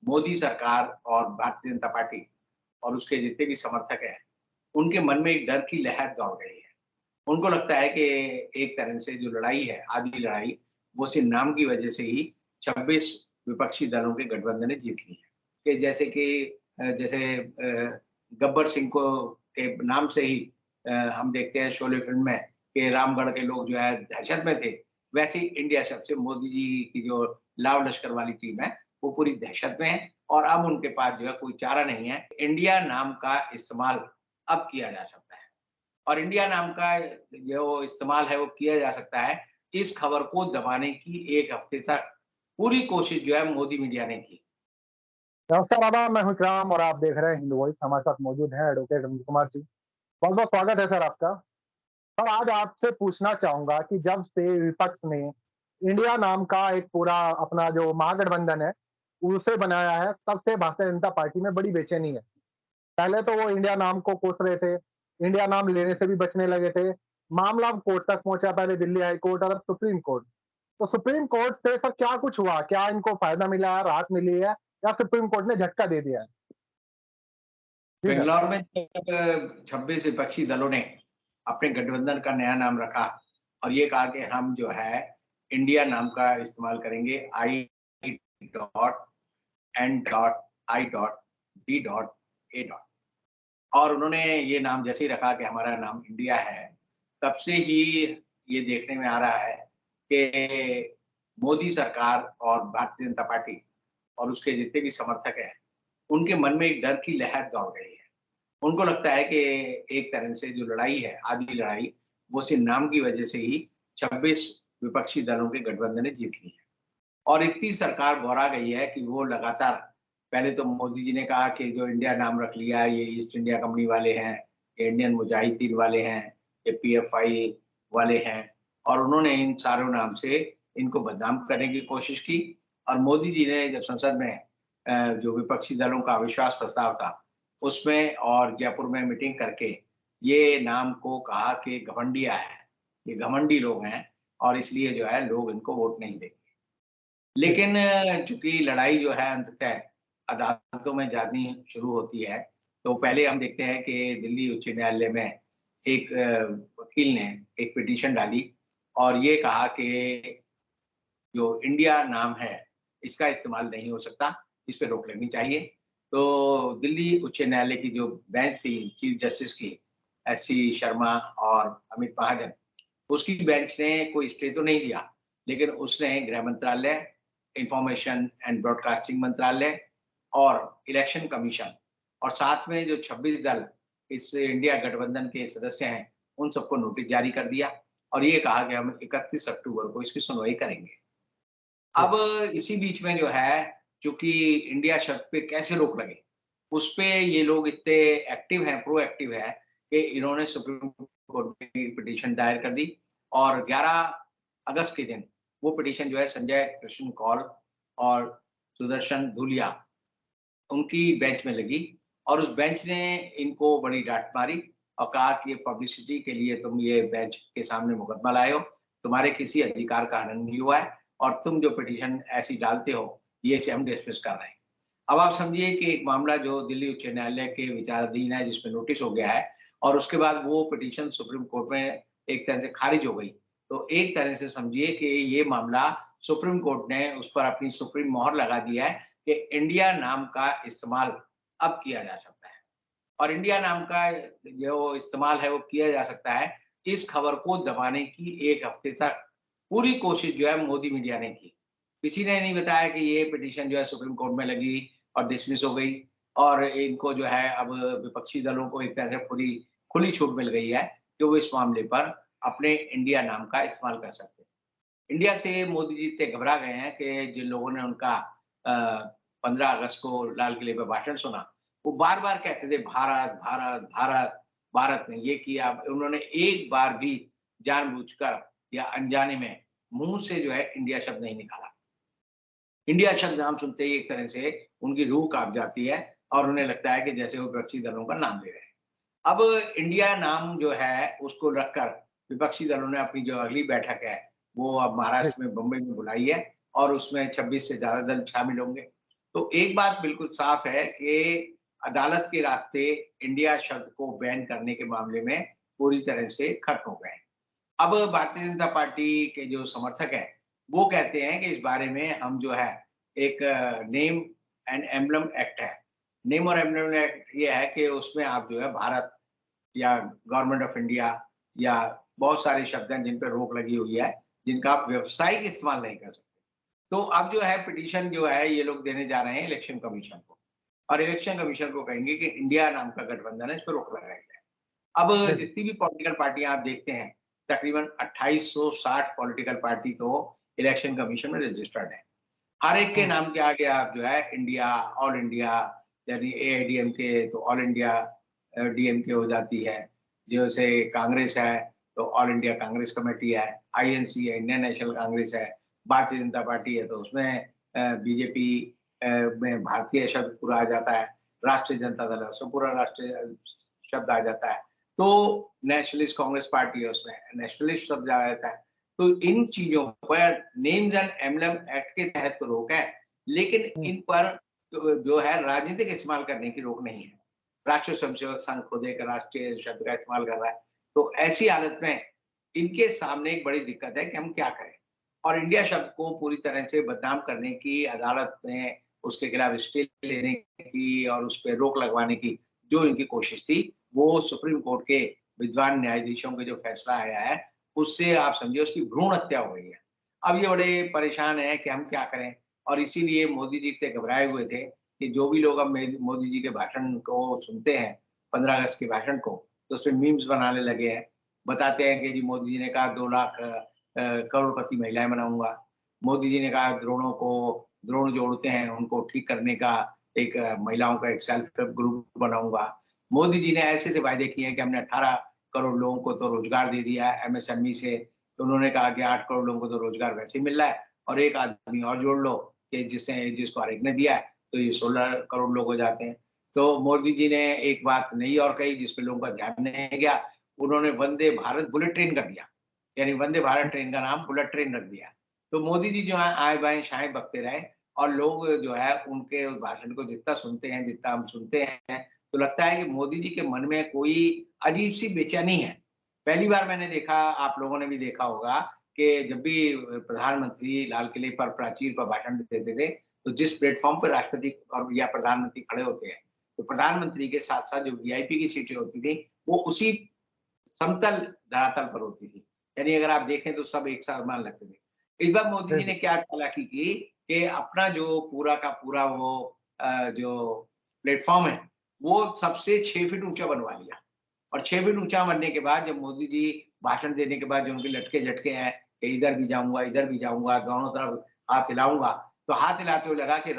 मोदी सरकार और भारतीय जनता पार्टी और उसके जितने भी समर्थक हैं, उनके मन में एक डर की लहर दौड़ गई है। उनको लगता है कि एक तरह से जो लड़ाई है, आधी लड़ाई, वो सिर्फ़ नाम की वजह से ही 26 विपक्षी दलों के गठबंधन ने जीत ली है। कि जैसे कि गब्बर सिंह को के नाम से ही हम देखते हैं शोले फ़िल्म में कि रामगढ़ के लोग जो है दहशत में थे, वैसे ही इंडिया शब्द से मोदी जी की जो लाव लश्कर वाली टीम है, वो पूरी दहशत में है और अब उनके पास जो है कोई चारा नहीं है। इंडिया नाम का इस्तेमाल अब किया जा सकता है। और इंडिया नाम का जो इस्तेमाल है वो किया जा सकता है, इस खबर को दबाने की 1 हफ्ते तक पूरी कोशिश जो है मोदी मीडिया ने की। नमस्कार आदाब, मैं हूं इकराम और आप देख रहे हैं हिंदू वॉइस। हमारे साथ मौजूद हैं एडवोकेट अनिल कुमार जी। बहुत बहुत स्वागत है सर आपका। सर आज आपसे पूछना चाहूंगा कि जब से विपक्ष ने इंडिया नाम का एक पूरा अपना जो महागठबंधन है उसे बनाया है, तब से भारतीय जनता पार्टी में बड़ी बेचैनी है। पहले तो वो इंडिया नाम को कोस रहे थे, इंडिया नाम लेने से भी बचने लगे थे। मामला अब कोर्ट तक पहुंचा, पहले दिल्ली हाई कोर्ट और अब सुप्रीम कोर्ट। तो सुप्रीम कोर्ट से सर क्या कुछ हुआ? क्या इनको फायदा मिला है, राहत मिली है, या सुप्रीम कोर्ट ने झटका दे दिया है? जी सर। बेंगलौर में जब 26 विपक्षी दलों ने अपने गठबंधन का नया नाम रखा और ये कहा कि हम जो है इंडिया नाम का इस्तेमाल करेंगे I dot N dot I dot D dot A dot और उन्होंने ये नाम जैसे ही रखा कि हमारा नाम इंडिया है, तब से ही ये देखने में आ रहा है कि मोदी सरकार और भारतीय जनता पार्टी और उसके जितने भी समर्थक हैं, उनके मन में एक डर की लहर दौड़ गई है। उनको लगता है कि एक तरह से जो लड़ाई है, आधी लड़ाई, वो सिर्फ़ नाम की वजह से ही 26 विपक्षी दलों के गठबंधन ने जीत ली है। और इतनी सरकार घबरा गई है कि वो लगातार पहले तो मोदी जी ने कहा कि जो इंडिया नाम रख लिया, ये ईस्ट इंडिया कंपनी वाले हैं, ये इंडियन मुजाहिदीन वाले हैं, ये पीएफआई वाले हैं और उन्होंने इन चारों नाम से इनको बदनाम करने की कोशिश की और मोदी जी ने जब संसद में जो विपक्षी दलों का अविश्वास प्रस्ताव था, उसमें और जयपुर में मीटिंग करके ये नाम को कहा कि घमंडिया है, ये घमंडी लोग हैं और इसलिए जो है लोग इनको वोट नहीं देंगे। जी। लेकिन चूँकि लड़ाई जो है अंततः अदालतों में जानी शुरू होती है, तो पहले हम देखते हैं कि दिल्ली उच्च न्यायालय में एक वकील ने एक पिटीशन डाली और ये कहा कि जो इंडिया नाम है, इसका इस्तेमाल नहीं हो सकता, इस पे रोक लगनी चाहिए। तो दिल्ली उच्च न्यायालय की जो बेंच थी चीफ जस्टिस की, एससी शर्मा और अमित महाजन, उसकी बेंच ने कोई स्टे तो नहीं दिया, लेकिन उसने गृह मंत्रालय, इन्फॉर्मेशन एंड ब्रॉडकास्टिंग मंत्रालय और इलेक्शन कमीशन और साथ में जो 26 दल इस इंडिया गठबंधन के सदस्य हैं, उन सबको नोटिस जारी कर दिया और ये कहा कि हम 31 अक्टूबर को इसकी सुनवाई करेंगे। जी। अब इसी बीच में जो है, चूँकि इंडिया शब्द पे कैसे रोक लगे, उसपे ये लोग इतने एक्टिव हैं, प्रोएक्टिव हैं कि इन्होंने सुप्रीम कोर्ट में पिटीशन दायर कर दी और 11 अगस्त के दिन वो पिटीशन जो है संजय कृष्ण कौल और सुदर्शन धूलिया उनकी बेंच में लगी और उस बेंच ने इनको बड़ी डाँट मारी और कहा कि ये पब्लिसिटी के लिए तुम ये बेंच के सामने मुकदमा लाए हो, तुम्हारे किसी अधिकार का हनन नहीं हुआ है और तुम जो पिटीशन ऐसी डालते हो, ये इसे हम डिसमिस कर रहे हैं। अब आप समझिए कि एक मामला जो दिल्ली उच्च न्यायालय के विचाराधीन है, जिसमें नोटिस हो गया है और उसके बाद वो पिटीशन सुप्रीम कोर्ट में एक तरह से खारिज हो गई। तो एक तरह से समझिए कि ये मामला सुप्रीम कोर्ट ने उस पर अपनी सुप्रीम मोहर लगा दिया है कि इंडिया नाम का इस्तेमाल अब किया जा सकता है और इंडिया नाम का जो इस्तेमाल है वो किया जा सकता है। इस खबर को दबाने की 1 हफ्ते तक पूरी कोशिश जो है मोदी मीडिया ने की। किसी ने नहीं बताया कि ये पिटीशन जो है सुप्रीम कोर्ट में लगी और डिसमिस हो गई और इनको जो है अब विपक्षी दलों को एक तरह से पूरी खुली छूट मिल गई है कि वो इस मामले पर अपने इंडिया नाम का इस्तेमाल कर सकते हैं। इंडिया से मोदी जी इतने घबरा गए हैं कि जिन लोगों ने उनका 15 अगस्त को लाल किले पे भाषण सुना, वो बार-बार कहते थे भारत, भारत, भारत, भारत ने ये किया। उन्होंने एक बार भी जानबूझकर या अनजाने में मुँह से जो है इंडिया शब्द नहीं निकाला। इंडिया शब्द नाम सुनते ही एक तरह से उनकी रूह काँप जाती है और उन्हें लगता है कि जैसे वो विपक्षी दलों का नाम ले रहे हैं। अब इंडिया नाम जो है उसको रखकर विपक्षी दलों ने अपनी जो अगली बैठक है, वो अब जी। महाराष्ट्र में बम्बई में बुलाई है और उसमें 26 से ज़्यादा दल शामिल होंगे। तो एक बात बिल्कुल साफ है कि अदालत के रास्ते इंडिया शब्द को बैन करने के मामले में पूरी तरह से खत्म हो गए हैं। अब भारतीय जनता पार्टी के जो समर्थक हैं, वो कहते हैं कि इस बारे में हम जो है एक नेम एंड एम्बलम एक्ट है। नेम और एम्बलम एक्ट ये है कि उसमें आप जो है भारत या गवर्नमेंट ऑफ इंडिया या बहुत सारे शब्द हैं जिन पर रोक लगी हुई है, जिनका आप व्यावसायिक इस्तेमाल नहीं कर सकते। तो अब जो है पिटीशन जो है ये लोग देने जा रहे हैं इलेक्शन कमीशन को, और इलेक्शन कमीशन को कहेंगे कि इंडिया नाम का गठबंधन है, इस पर रोक लगाई जाए। अब जितनी भी पॉलिटिकल पार्टियां आप देखते हैं, तकरीबन 2860 पॉलिटिकल पार्टी तो इलेक्शन कमीशन में रजिस्टर्ड है। हर एक के नाम के आगे आप जो है इंडिया, ऑल इंडिया, यानी एआईडीएमके तो ऑल इंडिया डीएमके हो जाती है। जैसे कांग्रेस है तो ऑल इंडिया कांग्रेस कमेटी है, आईएनसी है, इंडियन नेशनल कांग्रेस है, भारतीय जनता पार्टी है तो उसमें बीजेपी में भारतीय शब्द पूरा आ जाता है, राष्ट्रीय जनता दल है उसमें पूरा राष्ट्रीय शब्द आ जाता है। तो नेशनलिस्ट कांग्रेस पार्टी है उसमें नेशनलिस्ट शब्द आ जाता है। तो इन चीजों पर नेम्स एंड एम्बलम एक्ट के तहत तो रोक है, लेकिन इन पर तो जो है राजनीतिक इस्तेमाल करने की रोक नहीं है। राष्ट्रीय स्वयंसेवक संघ खुद एक राष्ट्रीय शब्द का इस्तेमाल कर रहा है। तो ऐसी हालत में इनके सामने एक बड़ी दिक्कत है कि हम क्या करें, और इंडिया शब्द को पूरी तरह से बदनाम करने की अदालत में उसके खिलाफ स्टे लेने की और उस पर रोक लगवाने की जो इनकी कोशिश थी, वो सुप्रीम कोर्ट के विद्वान न्यायाधीशों का जो फैसला आया है, उससे आप समझिए उसकी भ्रूण हत्या हो गई है। अब ये बड़े परेशान हैं कि हम क्या करें, और इसीलिए मोदी जी इतने घबराए हुए थे कि जो भी लोग अब मोदी जी के भाषण को सुनते हैं, 15 अगस्त के भाषण को, तो उसमें मीम्स बनाने लगे हैं। बताते हैं कि जी मोदी जी ने कहा 2 लाख करोड़पति महिलाएं बनाऊंगा। मोदी जी ने कहा द्रोण जोड़ते हैं उनको ठीक करने का एक महिलाओं का एक सेल्फ हेल्प ग्रुप बनाऊंगा। मोदी जी ने ऐसे वायदे किए हैं कि हमने 18 करोड़ लोगों को तो रोजगार दे दिया है एमएसएमई से। तो उन्होंने कहा कि 8 करोड़ लोगों को तो रोजगार वैसे ही मिल रहा है, और एक आदमी और जोड़ लो कि जिसको हर एक ने दिया है तो ये 16 करोड़ लोग हो जाते हैं। तो मोदी जी ने एक बात नई और कही जिस पे लोगों का ध्यान नहीं गया, उन्होंने वंदे भारत बुलेट ट्रेन कर दिया, यानी वंदे भारत ट्रेन का नाम बुलेट ट्रेन रख दिया। तो मोदी जी जो है आए बाएं शाएं बकते रहे, और लोग जो है उनके उस भाषण को जितना सुनते हैं, जितना हम सुनते हैं, तो लगता है कि मोदी जी के मन में कोई अजीब सी बेचैनी है। पहली बार मैंने देखा, आप लोगों ने भी देखा होगा कि जब भी प्रधानमंत्री लाल किले पर प्राचीर पर भाषण देते थे, तो जिस प्लेटफॉर्म पर राष्ट्रपति और या प्रधानमंत्री खड़े होते हैं, तो प्रधानमंत्री के साथ साथ जो वीआईपी की सीटें होती थी, वो उसी समतल धरातल पर होती थी। यानी अगर आप देखें तो सब एक समान लगते थे। इस बार मोदी जी ने क्या चालाकी की कि अपना जो पूरा का पूरा वो जो प्लेटफॉर्म है, वो सबसे 6 फीट ऊंचा बनवा लिया। और 6 फीट ऊंचा बनने के बाद जब मोदी जी भाषण देने के बाद जो उनके लटके-झटके हैं कि इधर भी जाऊँगा, दोनों तरफ हाथ हिलाऊँगा, तो हाथ हिलाते हुए लगा कि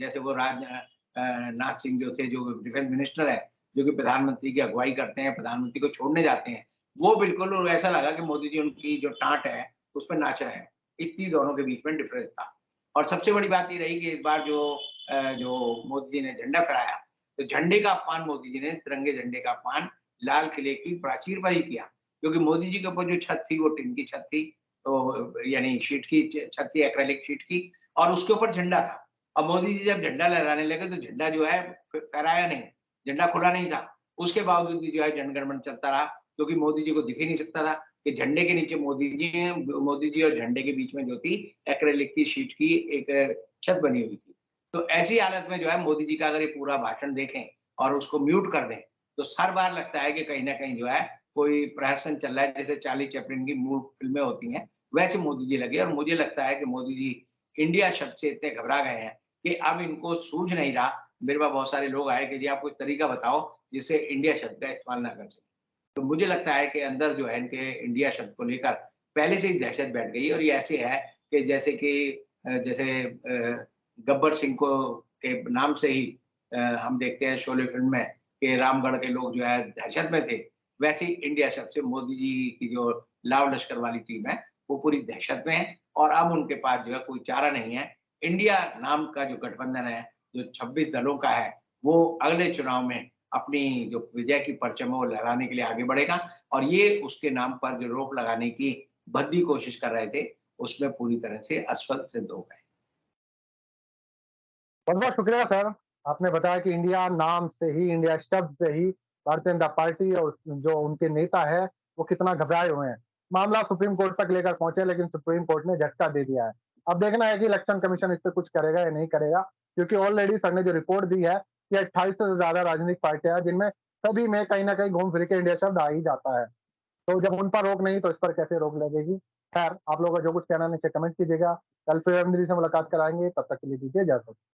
जैसे वो नाथ सिंह जो थे, जो डिफेंस मिनिस्टर हैं, जो कि प्रधानमंत्री की अगुवाई करते हैं, प्रधानमंत्री को छोड़ने जाते हैं, वो बिल्कुल ऐसा लगा कि मोदी जी उनकी जो टाँट है, उस पे नाच रहे हैं। इतनी दोनों के बीच में डिफरेंस था। और सबसे बड़ी बात ये रही कि इस बार जो मोदी जी ने झंडा फहराया, तो झंडे का अपमान मोदी जी ने, तिरंगे झंडे का अपमान लाल किले की प्राचीर पर ही किया। क्योंकि मोदी जी के ऊपर जो छत थी वो टिन की छत थी, तो यानी शीट की छत थी, एक्रेलिक शीट की, और उसके ऊपर झंडा था। अब मोदी जी जब झंडा लहराने लगे तो झंडा जो है फहराया नहीं, झंडा खुला नहीं था। उसके बावजूद भी जो है जन गण मन चलता रहा, क्योंकि मोदी जी को दिख ही नहीं सकता था कि झंडे के नीचे मोदी जी हैं, मोदी जी और झंडे के बीच में जो थी एक्रेलिक की शीट की एक छत बनी हुई थी। तो ऐसी हालत में जो है मोदी जी का अगर ये पूरा भाषण देखें और उसको म्यूट कर दें, तो हर बार लगता है कि कहीं न कहीं जो है कोई प्रहसन चल रहा है, जैसे चार्ली चैपलिन की मूल फ़िल्में होती हैं, वैसे मोदी जी लगे। और मुझे लगता है कि मोदी जी इंडिया शब्द से इतने घबरा गए हैं कि अब इनको सूझ नहीं रहा। मेरे पास बहुत सारे लोग आए कि जी आप कोई तरीका बताओ जिससे इंडिया शब्द का इस्तेमाल ना कर सकें। तो मुझे लगता है कि अंदर जो है इनके इंडिया शब्द को लेकर पहले से ही दहशत बैठ गई है, और ये ऐसे है कि जैसे गब्बर सिंह को के नाम से ही हम देखते हैं शोले फ़िल्म में कि रामगढ़ के लोग जो है दहशत में थे, वैसे ही इंडिया शब्द से मोदी जी की जो लाव लश्कर वाली टीम है, वो पूरी दहशत में है, और अब उनके पास जो है कोई चारा नहीं है। इंडिया नाम का जो गठबंधन है, जो 26 दलों का है, वो अगले चुनाव में अपनी जो विजय की परचम है वो लहराने के लिए आगे बढ़ेगा, और ये उसके नाम पर जो रोक लगाने की भद्दी कोशिश कर रहे थे, उसमें पूरी तरह से असफल सिद्ध हो गए। बहुत बहुत शुक्रिया सर। आपने बताया कि इंडिया नाम से ही, इंडिया शब्द से ही भारतीय जनता पार्टी और जो उनके नेता है वो कितना घबराए हुए हैं। मामला सुप्रीम कोर्ट तक लेकर पहुंचे, लेकिन सुप्रीम कोर्ट ने झटका दे दिया है। अब देखना है कि इलेक्शन कमीशन इस पे कुछ करेगा या नहीं करेगा, क्योंकि ऑलरेडी सर ने जो रिपोर्ट दी है कि 28 से ज्यादा राजनीतिक पार्टियां हैं, जिनमें सभी में कहीं ना कहीं घूम फिर के इंडिया शब्द आ ही जाता है। तो जब उन पर रोक नहीं तो इस पर कैसे रोक लगेगी। खैर, आप लोगों का जो कुछ कहना है नीचे कमेंट कीजिएगा। कल फिर से मुलाकात कराएंगे, तब तक के लिए दीजिए इजाजत।